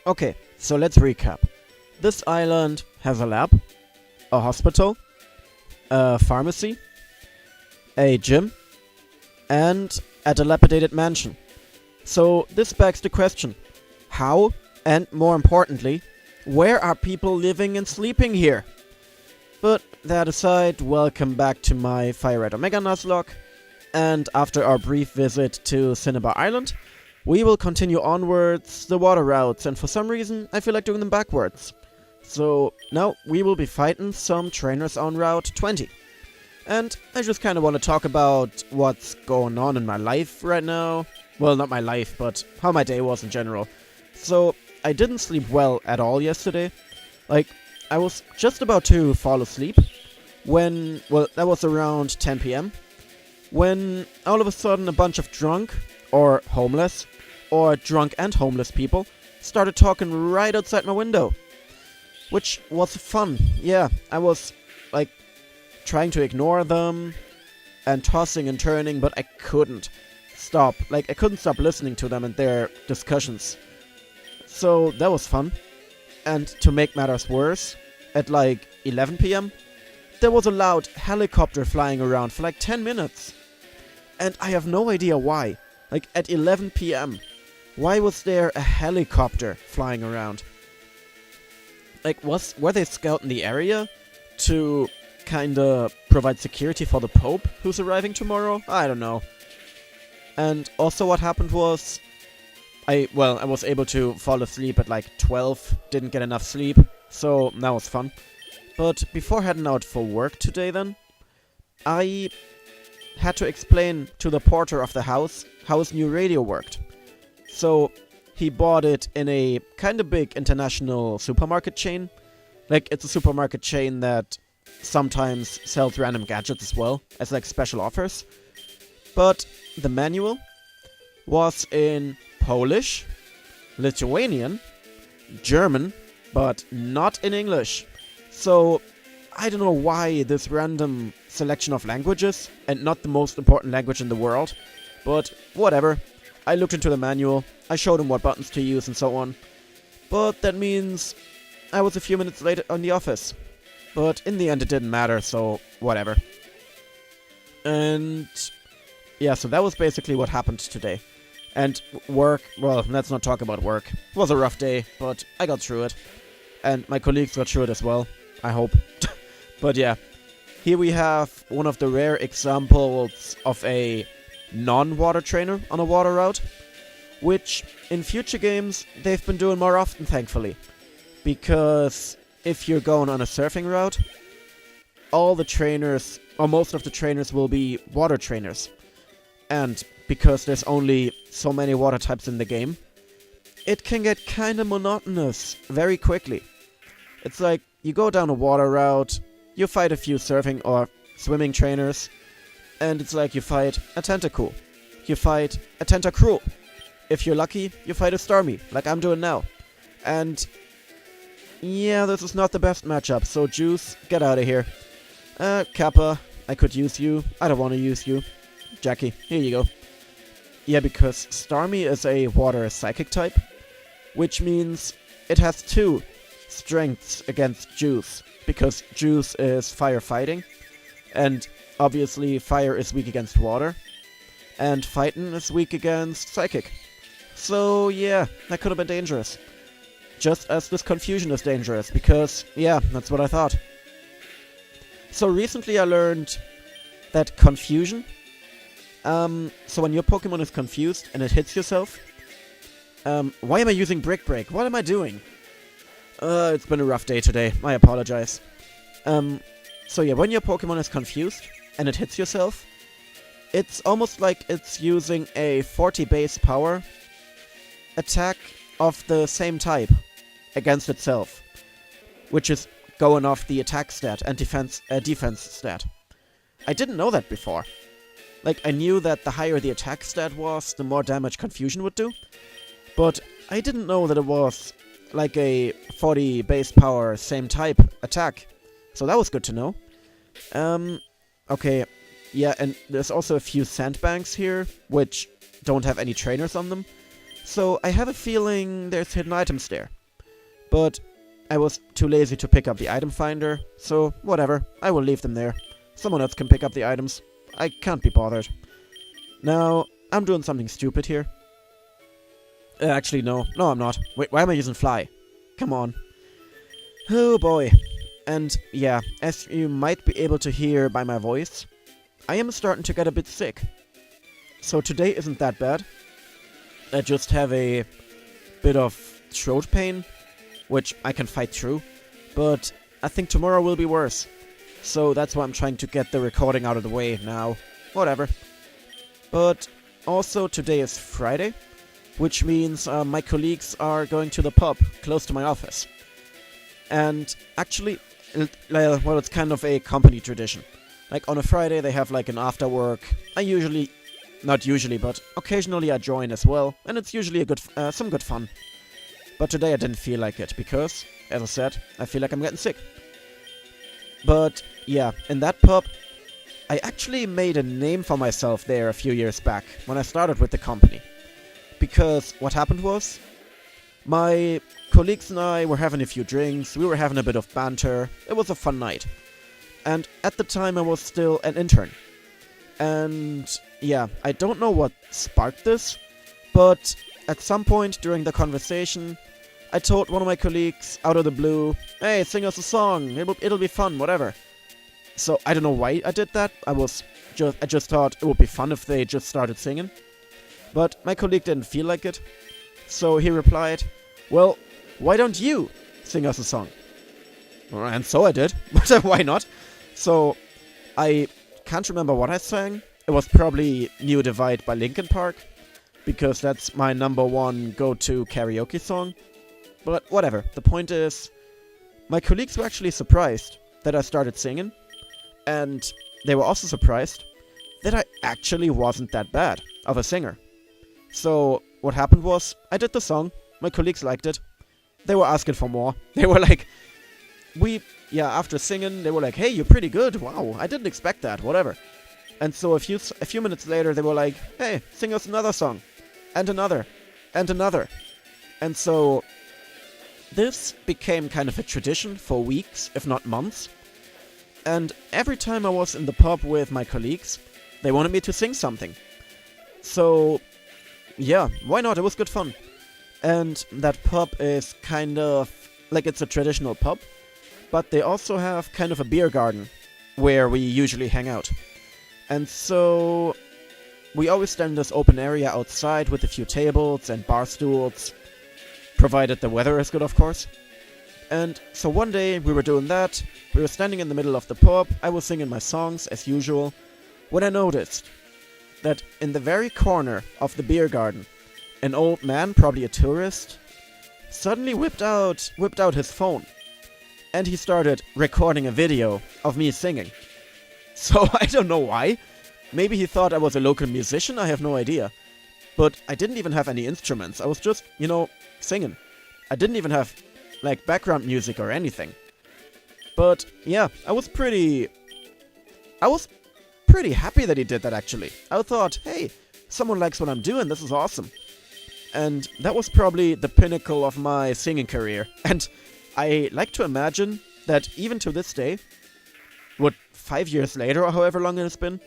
Okay, so let's recap. This island has a lab, a hospital, a pharmacy, a gym, and a dilapidated mansion. So this begs the question, how, and more importantly, where are people living and sleeping here? But that aside, welcome back to my FireRed Omega Nuzlocke, and after our brief visit to Cinnabar Island, we will continue onwards the water routes, and for some reason I feel like doing them backwards. So now we will be fighting some trainers on Route 20. And I just kinda wanna talk about what's going on in my life right now. Well, not my life, but how my day was in general. So, I didn't sleep well at all yesterday. Like, I was just about to fall asleep when, well, that was around 10 PM, when all of a sudden a bunch of drunk, or homeless, or drunk and homeless people started talking right outside my window. Which was fun. Yeah, I was, like, trying to ignore them and tossing and turning, but I couldn't stop. Like, I couldn't stop listening to them and their discussions. So, that was fun. And to make matters worse, at like 11 PM, there was a loud helicopter flying around for like 10 minutes. And I have no idea why. Like, at 11 PM, why was there a helicopter flying around? Like, were they scouting the area to kinda provide security for the Pope who's arriving tomorrow? I don't know. And also what happened was, I was able to fall asleep at like 12, didn't get enough sleep, so that was fun. But before heading out for work today then, I had to explain to the porter of the house how his new radio worked. So, he bought it in a kinda big international supermarket chain. Like, it's a supermarket chain that sometimes sells random gadgets as well, as like special offers. But the manual was in Polish, Lithuanian, German, but not in English. So, I don't know why this random selection of languages, and not the most important language in the world, but whatever. I looked into the manual, I showed him what buttons to use and so on. But that means I was a few minutes late on the office. But in the end it didn't matter, so whatever. And yeah, so that was basically what happened today. And work, well, let's not talk about work. It was a rough day, but I got through it. And my colleagues got through it as well, I hope. But yeah, here we have one of the rare examples of a non-water trainer on a water route, which in future games they've been doing more often, thankfully. Because if you're going on a surfing route, all the trainers, or most of the trainers, will be water trainers. And because there's only so many water types in the game, it can get kinda monotonous very quickly. It's like, you go down a water route, you fight a few surfing or swimming trainers, and it's like you fight a Tentacool, you fight a Tentacruel. If you're lucky, you fight a Stormy, like I'm doing now. And yeah, this is not the best matchup, so Juice, get out of here. Kappa, I could use you, I don't want to use you. Jackie, here you go. Yeah, because Stormy is a water psychic type, which means it has 2 strengths against Juice, because Juice is firefighting, and obviously fire is weak against water, and fighting is weak against psychic. So yeah, that could have been dangerous. Just as this confusion is dangerous, because yeah, that's what I thought. So recently I learned that confusion, so when your Pokemon is confused and it hits yourself, why am I using Brick Break? What am I doing? It's been a rough day today, I apologize. So yeah, when your Pokemon is confused and it hits yourself, it's almost like it's using a 40 base power attack of the same type against itself, which is going off the attack stat and defense stat. I didn't know that before. Like, I knew that the higher the attack stat was, the more damage confusion would do, but I didn't know that it was like a 40 base power same type attack. So that was good to know. Okay, yeah, and there's also a few sandbanks here, which don't have any trainers on them. So I have a feeling there's hidden items there. But I was too lazy to pick up the item finder, so whatever, I will leave them there. Someone else can pick up the items. I can't be bothered. Now, I'm doing something stupid here. Actually, no. No, I'm not. Wait, why am I using fly? Come on. Oh boy. And yeah, as you might be able to hear by my voice, I am starting to get a bit sick. So today isn't that bad. I just have a bit of throat pain, which I can fight through, but I think tomorrow will be worse. So that's why I'm trying to get the recording out of the way now. Whatever. But also today is Friday, which means my colleagues are going to the pub close to my office. And actually, well, it's kind of a company tradition. Like on a Friday they have like an after work. Not usually, but occasionally I join as well, and it's usually some good fun. But today I didn't feel like it, because, as I said, I feel like I'm getting sick. But, yeah, in that pub, I actually made a name for myself there a few years back, when I started with the company. Because what happened was, my colleagues and I were having a few drinks, we were having a bit of banter, it was a fun night. And at the time I was still an intern. And yeah, I don't know what sparked this, but at some point during the conversation, I told one of my colleagues, out of the blue, hey, sing us a song, it'll be fun, whatever. So I don't know why I did that, I just thought it would be fun if they just started singing. But my colleague didn't feel like it, so he replied, well, why don't you sing us a song? And so I did, but why not? So I can't remember what I sang. It was probably New Divide by Linkin Park, because that's my #1 go-to karaoke song. But whatever, the point is, my colleagues were actually surprised that I started singing, and they were also surprised that I actually wasn't that bad of a singer. So what happened was, I did the song, my colleagues liked it, they were asking for more. They were like, after singing, they were like, hey, you're pretty good, wow, I didn't expect that, whatever. And so a few minutes later, they were like, hey, sing us another song, and another, and another. And so this became kind of a tradition for weeks, if not months. And every time I was in the pub with my colleagues, they wanted me to sing something. So, yeah, why not? It was good fun. And that pub is kind of like, it's a traditional pub, but they also have kind of a beer garden where we usually hang out. And so we always stand in this open area outside with a few tables and bar stools, provided the weather is good, of course. And so one day we were doing that, we were standing in the middle of the pub, I was singing my songs as usual, when I noticed that in the very corner of the beer garden, an old man, probably a tourist, suddenly whipped out his phone. And he started recording a video of me singing. So I don't know why. Maybe he thought I was a local musician, I have no idea. But I didn't even have any instruments, I was just, singing. I didn't even have, like, background music or anything. But, yeah, I was pretty happy that he did that, actually. I thought, hey, someone likes what I'm doing, this is awesome. And that was probably the pinnacle of my singing career. And I like to imagine that even to this day, 5 years later or however long it has been,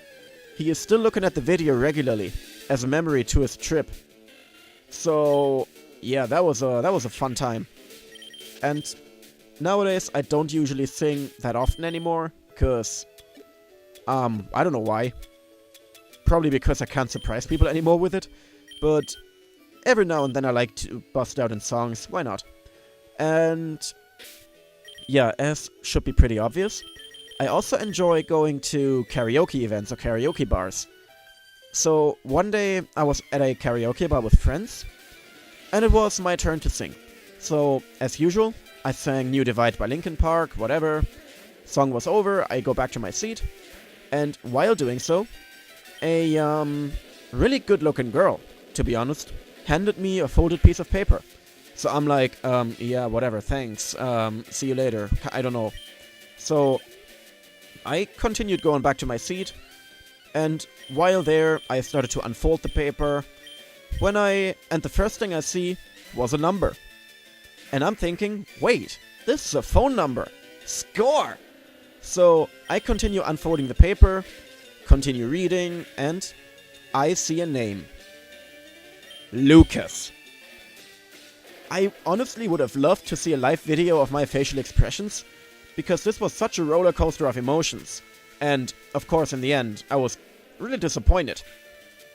he is still looking at the video regularly as a memory to his trip. So yeah, that was a fun time. And nowadays I don't usually sing that often anymore, cause I don't know why. Probably because I can't surprise people anymore with it. But every now and then I like to bust out in songs, why not? And yeah, as should be pretty obvious, I also enjoy going to karaoke events or karaoke bars. So one day I was at a karaoke bar with friends, and it was my turn to sing. So as usual, I sang New Divide by Linkin Park, whatever. Song was over, I go back to my seat, and while doing so, a really good looking girl, to be honest, handed me a folded piece of paper. So I'm like, yeah, whatever, thanks, see you later, I don't know. So I continued going back to my seat, and while there, I started to unfold the paper, And the first thing I see was a number. And I'm thinking, wait, this is a phone number. Score! So I continue unfolding the paper, continue reading, and I see a name. Lucas. I honestly would have loved to see a live video of my facial expressions, because this was such a roller coaster of emotions. And, of course, in the end, I was really disappointed.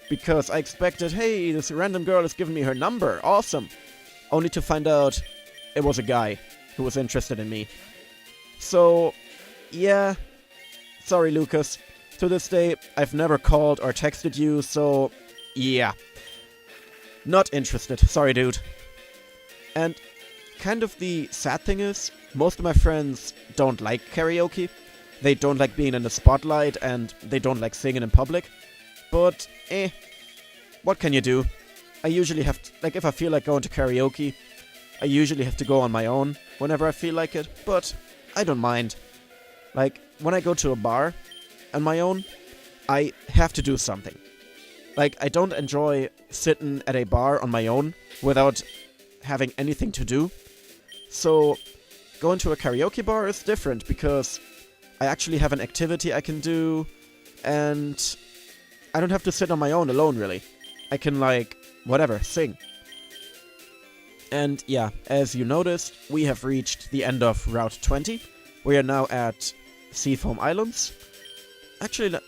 Because I expected, hey, this random girl is giving me her number, awesome. Only to find out it was a guy who was interested in me. So, yeah. Sorry, Lucas. To this day, I've never called or texted you, so, yeah. Not interested. Sorry, dude. And kind of the sad thing is, most of my friends don't like karaoke. They don't like being in the spotlight, and they don't like singing in public. But, what can you do? I usually have to, like, if I feel like going to karaoke, I usually have to go on my own whenever I feel like it, but I don't mind. Like, when I go to a bar on my own, I have to do something. Like, I don't enjoy sitting at a bar on my own without having anything to do. So, going to a karaoke bar is different because I actually have an activity I can do, and I don't have to sit on my own alone, really. I can, like, whatever, sing. And yeah, as you noticed, we have reached the end of Route 20. We are now at Seafoam Islands. Actually,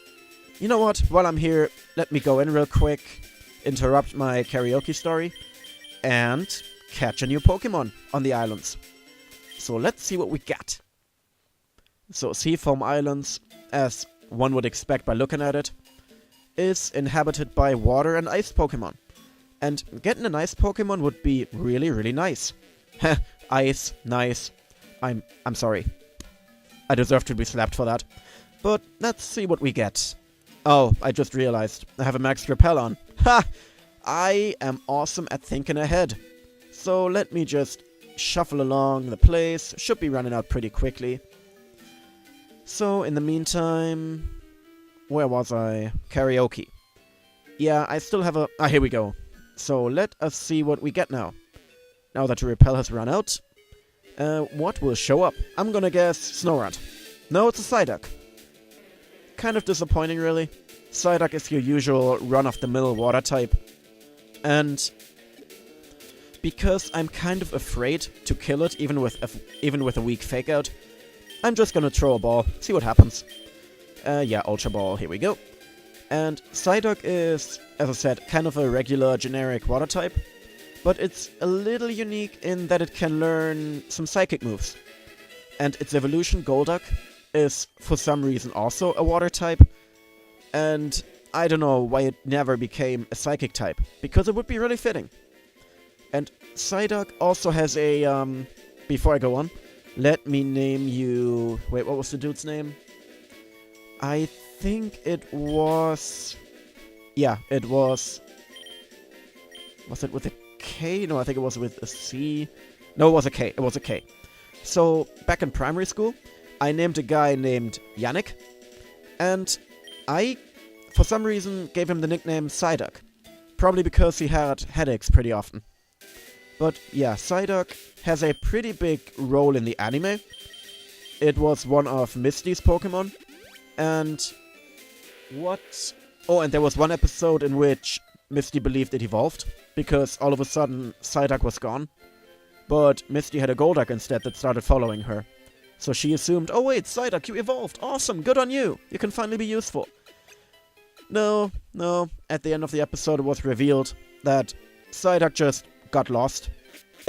you know what? While I'm here, let me go in real quick, interrupt my karaoke story, and catch a new Pokémon on the islands. So let's see what we get. So Seafoam Islands, as one would expect by looking at it, is inhabited by water and ice Pokémon. And getting an ice Pokémon would be really, really nice. Heh, ice, nice. I'm sorry. I deserve to be slapped for that. But let's see what we get. Oh, I just realized. I have a max repel on. Ha! I am awesome at thinking ahead. So let me just shuffle along the place. Should be running out pretty quickly. So, in the meantime... Where was I? Karaoke. Yeah, I still have a... Ah, here we go. So, let us see what we get now. Now that the repel has run out. What will show up? I'm gonna guess Snorunt. No, it's a Psyduck. Kind of disappointing, really. Psyduck is your usual run-of-the-mill water type. And... because I'm kind of afraid to kill it, even with a weak fake-out, I'm just gonna throw a ball, see what happens. Yeah, Ultra Ball, here we go. And Psyduck is, as I said, kind of a regular, generic water type, but it's a little unique in that it can learn some psychic moves. And its evolution, Golduck, is for some reason also a water type, and I don't know why it never became a psychic type, because it would be really fitting. And Psyduck also has a, before I go on, let me name you... Wait, what was the dude's name? I think it was... Yeah, it was... Was it with a K? No, I think it was with a C. No, it was a K. It was a K. So, back in primary school, I named a guy named Yannick. And I, for some reason, gave him the nickname Psyduck. Probably because he had headaches pretty often. But yeah, Psyduck has a pretty big role in the anime. It was one of Misty's Pokémon. And what... Oh, and there was one episode in which Misty believed it evolved, because all of a sudden Psyduck was gone. But Misty had a Golduck instead that started following her. So she assumed, oh wait, Psyduck, you evolved! Awesome, good on you! You can finally be useful. No, at the end of the episode it was revealed that Psyduck just got lost,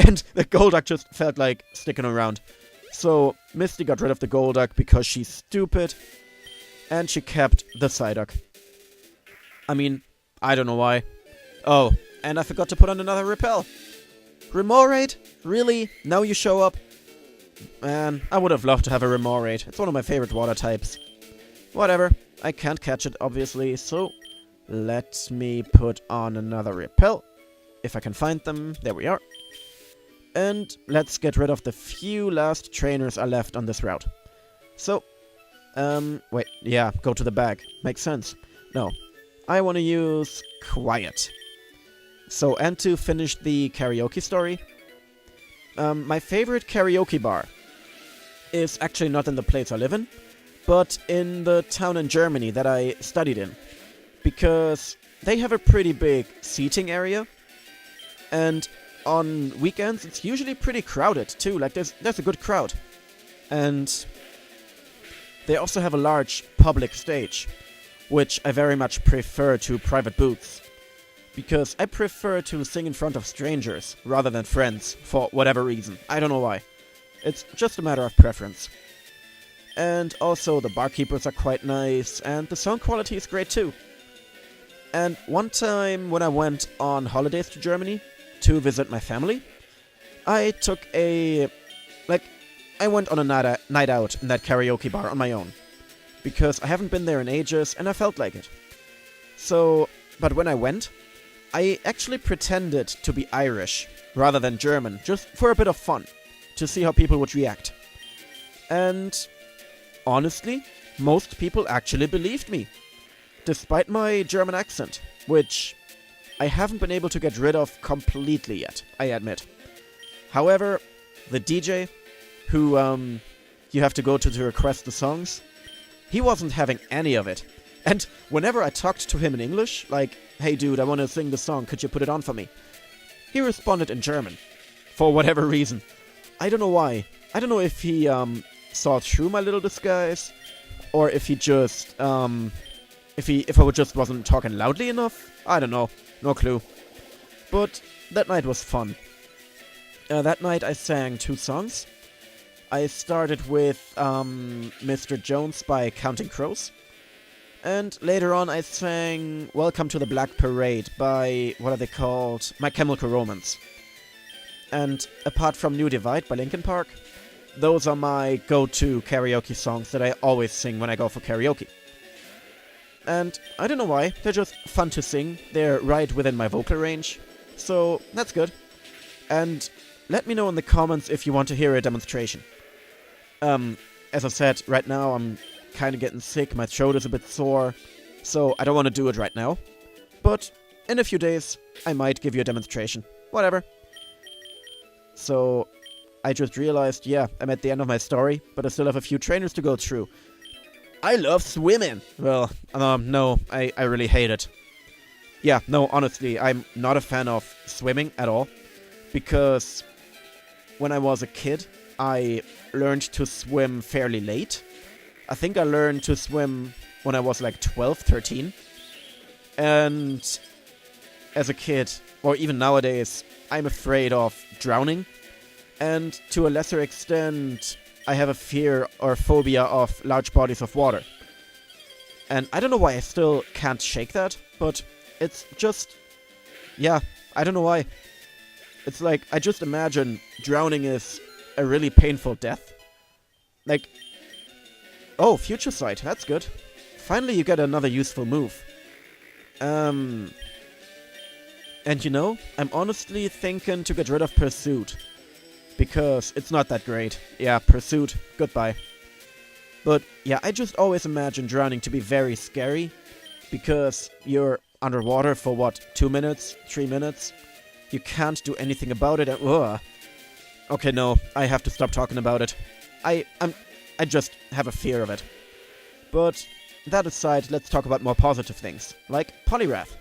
and the Golduck just felt like sticking around. So Misty got rid of the Golduck because she's stupid, and she kept the Psyduck. I mean, I don't know why. Oh, and I forgot to put on another repel. Remoraid? Really? Now you show up? Man, I would have loved to have a Remoraid. It's one of my favorite water types. Whatever, I can't catch it, obviously, so let me put on another repel. If I can find them, there we are. And let's get rid of the few last trainers are left on this route. So, wait, yeah, go to the bag. Makes sense. No, I want to use Quiet. So, and to finish the karaoke story, my favorite karaoke bar is actually not in the place I live in, but in the town in Germany that I studied in. Because they have a pretty big seating area, and on weekends it's usually pretty crowded too, like there's a good crowd. And they also have a large public stage, which I very much prefer to private booths. Because I prefer to sing in front of strangers rather than friends, for whatever reason. I don't know why. It's just a matter of preference. And also the barkeepers are quite nice, and the sound quality is great too. And one time when I went on holidays to Germany to visit my family, I took I went on a night out in that karaoke bar on my own. Because I haven't been there in ages and I felt like it. So, but when I went, I actually pretended to be Irish rather than German, just for a bit of fun, to see how people would react. And honestly, most people actually believed me, despite my German accent, which I haven't been able to get rid of completely yet, I admit. However, the DJ, who you have to go to request the songs, he wasn't having any of it. And whenever I talked to him in English, like, hey dude, I want to sing the song, could you put it on for me? He responded in German. For whatever reason. I don't know why. I don't know if he saw through my little disguise, or if he just, if I just wasn't talking loudly enough. I don't know. No clue. But that night was fun. That night I sang 2 songs. I started with Mr. Jones by Counting Crows. And later on I sang Welcome to the Black Parade by, what are they called? My Chemical Romance. And apart from New Divide by Linkin Park, those are my go-to karaoke songs that I always sing when I go for karaoke. And I don't know why, they're just fun to sing, they're right within my vocal range, so that's good. And let me know in the comments if you want to hear a demonstration. As I said, right now I'm kind of getting sick, my throat is a bit sore, so I don't want to do it right now. But in a few days, I might give you a demonstration. Whatever. So, I just realized, yeah, I'm at the end of my story, but I still have a few trainers to go through. I love swimming! Well, no, I really hate it. Yeah, no, honestly, I'm not a fan of swimming at all. Because when I was a kid, I learned to swim fairly late. I think I learned to swim when I was like 12, 13. And as a kid, or even nowadays, I'm afraid of drowning. And to a lesser extent, I have a fear or phobia of large bodies of water. And I don't know why I still can't shake that, but it's just, yeah, I don't know why. It's like, I just imagine drowning is a really painful death. Like, oh, future sight, that's good. Finally you get another useful move. And you know, I'm honestly thinking to get rid of Pursuit. Because it's not that great. Yeah, Pursuit, goodbye. But yeah, I just always imagine drowning to be very scary. Because you're underwater for what, 2 minutes, 3 minutes? You can't do anything about it and okay, no, I have to stop talking about it. I just have a fear of it. But that aside, let's talk about more positive things, like Poliwrath.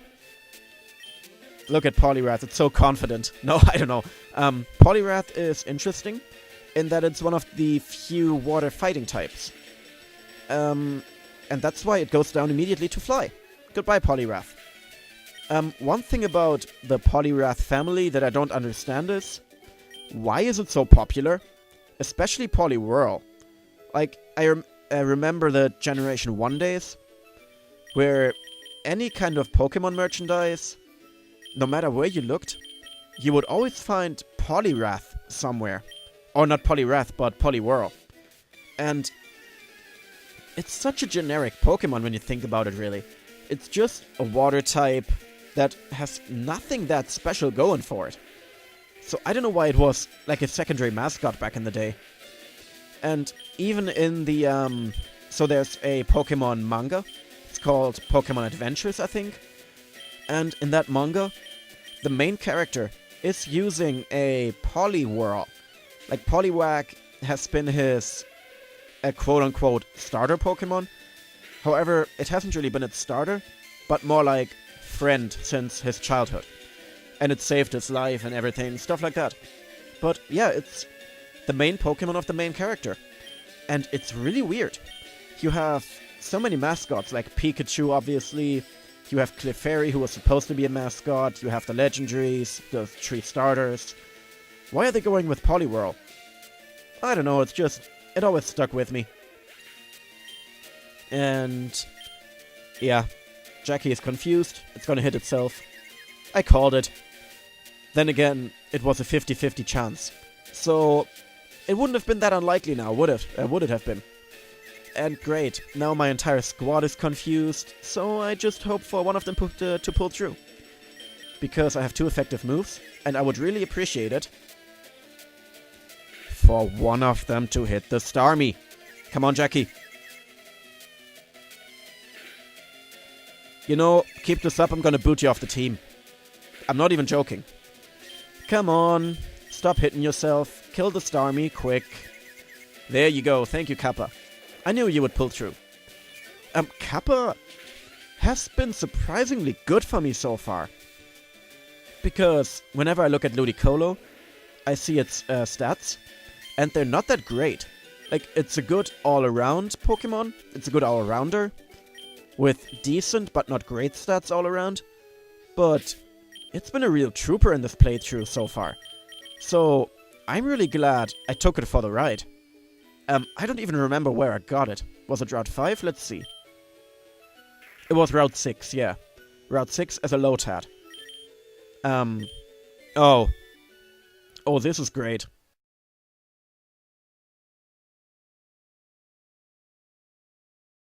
Look at Poliwrath, it's so confident. No, I don't know. Poliwrath is interesting in that it's one of the few water fighting types. And that's why it goes down immediately to fly. Goodbye, Poliwrath. One thing about the Poliwrath family that I don't understand is, why is it so popular? Especially Poliwhirl. Like, I remember the Generation 1 days, where any kind of Pokemon merchandise, no matter where you looked, you would always find Poliwrath somewhere. Or not Poliwrath, but Poliwhirl. And it's such a generic Pokemon when you think about it, really. It's just a water type that has nothing that special going for it. So I don't know why it was like a secondary mascot back in the day. And even in the, so there's a Pokemon manga. It's called Pokemon Adventures, I think. And in that manga, the main character is using a Poliwhirl. Like, Poliwag has been his quote-unquote starter Pokemon. However, it hasn't really been its starter, but more like friend since his childhood. And it saved his life and everything, stuff like that. But yeah, it's the main Pokemon of the main character. And it's really weird. You have so many mascots, like Pikachu, obviously. You have Clefairy, who was supposed to be a mascot. You have the legendaries, the 3 starters. Why are they going with Poliwhirl? I don't know, it's just, it always stuck with me. And yeah, Jackie is confused. It's gonna hit itself. I called it. Then again, it was a 50-50 chance. So, it wouldn't have been that unlikely now, would it? Would it have been? And great, now my entire squad is confused, so I just hope for one of them to pull through. Because I have 2 effective moves, and I would really appreciate it for one of them to hit the Starmie. Come on, Jackie. You know, keep this up, I'm gonna boot you off the team. I'm not even joking. Come on, stop hitting yourself, kill the Starmie, quick. There you go, thank you, Kappa. I knew you would pull through. Kappa has been surprisingly good for me so far. Because whenever I look at Ludicolo, I see its stats, and they're not that great. Like, it's a good all-around Pokemon, it's a good all-rounder, with decent but not great stats all around, but it's been a real trooper in this playthrough so far. So, I'm really glad I took it for the ride. I don't even remember where I got it. Was it Route 5? Let's see. It was Route 6, yeah. Route 6 as a Lotad. Oh, this is great.